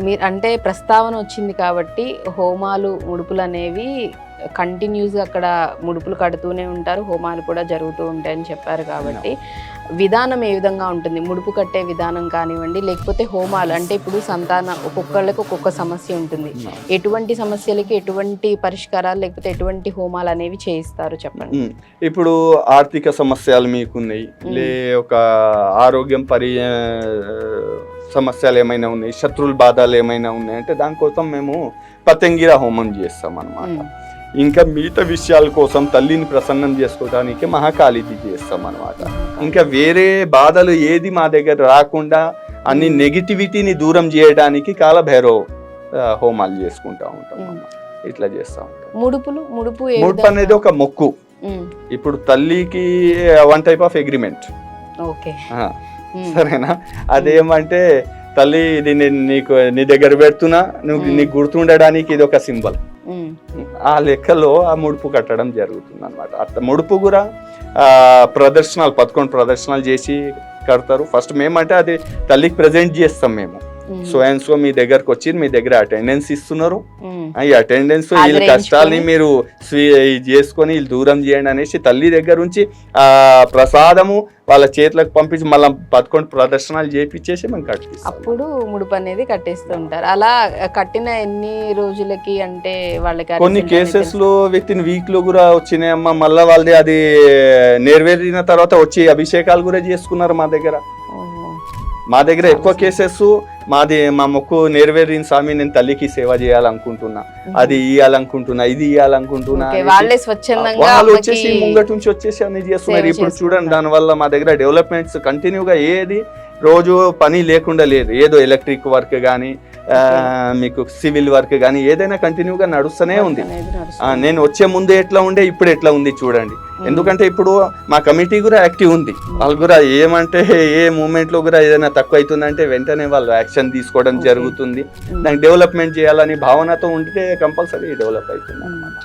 మీరు అంటే ప్రస్తావన వచ్చింది కాబట్టి హోమాలు ముడుపులు అనేవి కంటిన్యూస్గా అక్కడ ముడుపులు కడుతూనే ఉంటారు, హోమాలు కూడా జరుగుతూ ఉంటాయని చెప్పారు కాబట్టి విధానం ఏ విధంగా ఉంటుంది? ముడుపు కట్టే విధానం కానివ్వండి, లేకపోతే హోమాలు అంటే ఇప్పుడు ఒక్కొక్కళ్ళకి ఒక్కొక్క సమస్య ఉంటుంది, ఎటువంటి సమస్యలకి ఎటువంటి పరిష్కారాలు లేకపోతే ఎటువంటి హోమాలు అనేవి చేయిస్తారు చెప్పండి. ఇప్పుడు ఆర్థిక సమస్యలు మీకున్నాయి, ఒక ఆరోగ్యం సమస్యలు ఏమైనా ఉన్నాయి, శత్రువుల బాధలు ఏమైనా ఉన్నాయి అంటే దానికోసం మేము పతంగిర హోమం చేస్తాం అన్నమాట. ఇంకా మిగతా విషయాల కోసం తల్లిని ప్రసన్నం చేసుకోవడానికి మహాకాళిది చేస్తాం అన్నమాట. ఇంకా వేరే బాధలు ఏది మా దగ్గర రాకుండా అన్ని నెగిటివిటీని దూరం చేయడానికి కాలభైరవ హోమాలు చేసుకుంటా ఉంటాం, ఇట్లా చేస్తూ ఉంటాం. ముడుపు అనేది ఒక మొక్కు. ఇప్పుడు తల్లికి వన్ టైప్ ఆఫ్ అగ్రిమెంట్, సరేనా? అదేమంటే తల్లి ఇది నీ దగ్గర పెడుతున్నా, నీకు గుర్తుండడానికి ఇది ఒక సింబల్. ఆ లెక్కలో ఆ ముడుపు కట్టడం జరుగుతుంది అనమాట. అట్లా ముడుపు కూడా ప్రదర్శనలు 11 ప్రదర్శనలు చేసి కడతారు. ఫస్ట్ మేమంటే అది తల్లికి ప్రజెంట్ చేస్తాం మేము. సో అండ్ సో మీ దగ్గరకు వచ్చి మీ దగ్గర అటెండెన్స్ ఇస్తున్నారు, ఈ అటెండెన్స్ వీళ్ళ కష్టాలని మీరు చేసుకొని వీళ్ళు దూరం చేయండి అనేసి తల్లి దగ్గర నుంచి ఆ ప్రసాదము వాళ్ళ చేతులకు పంపించి మళ్ళీ 11 ప్రదర్శనలు చేపించేసి మేము కట్టిస్తాం. అప్పుడు ముడుపు అనేది కట్టేస్తూ ఉంటారు. అలా కట్టిన ఎన్ని రోజులకి అంటే వాళ్ళకి కొన్ని కేసెస్ లో విత్ ఇన్ వీక్ లో కూడా వచ్చినాయమ్మా. మళ్ళీ వాళ్ళది అది నెరవేరిన తర్వాత వచ్చి అభిషేకాలు కూడా చేసుకున్నారు మా దగ్గర. ఎక్కువ కేసెస్ మా మొక్కు నెరవేరిన స్వామి, నేను తల్లికి సేవ చేయాలనుకుంటున్నా, అది ఇవ్వాలనుకుంటున్నా, ఇది ఇవ్వాలనుకుంటున్నా, వాళ్ళు వచ్చేసి ముంగటి నుంచి వచ్చేసి అన్ని చేస్తున్నారు. ఇప్పుడు చూడండి, దానివల్ల మా దగ్గర డెవలప్మెంట్స్ కంటిన్యూగా ఏది రోజు పని లేకుండా లేదు. ఏదో ఎలక్ట్రిక్ వర్క్ కానీ మీకు సివిల్ వర్క్ కానీ ఏదైనా కంటిన్యూగా నడుస్తూనే ఉంది. నేను వచ్చే ముందు ఎట్లా ఉండే ఇప్పుడు ఎట్లా ఉంది చూడండి. ఎందుకంటే ఇప్పుడు మా కమిటీ కూడా యాక్టివ్ ఉంది. వాళ్ళు కూడా ఏమంటే ఏ మూమెంట్ లో కూడా ఏదైనా తక్కువ అవుతుందంటే వెంటనే వాళ్ళు యాక్షన్ తీసుకోవడం జరుగుతుంది. దానికి డెవలప్మెంట్ చేయాలని భావనతో ఉంటే కంపల్సరీ డెవలప్ అవుతుంది అన్నమాట.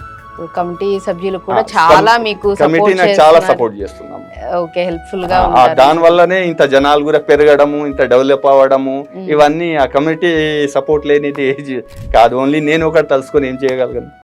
కమిటీ సభ్యులు కూడా చాలా మీకు చాలా సపోర్ట్ చేస్తున్నాం. ఓకే, హెల్ప్ఫుల్ గా దాని వల్లనే ఇంత జనాలు కూడా పెరగడము, ఇంత డెవలప్ అవ్వడము, ఇవన్నీ ఆ కమిటీ సపోర్ట్ లేనిది కాదు. ఓన్లీ నేను ఒకటి తలుసుకొని ఏం చేయగలను.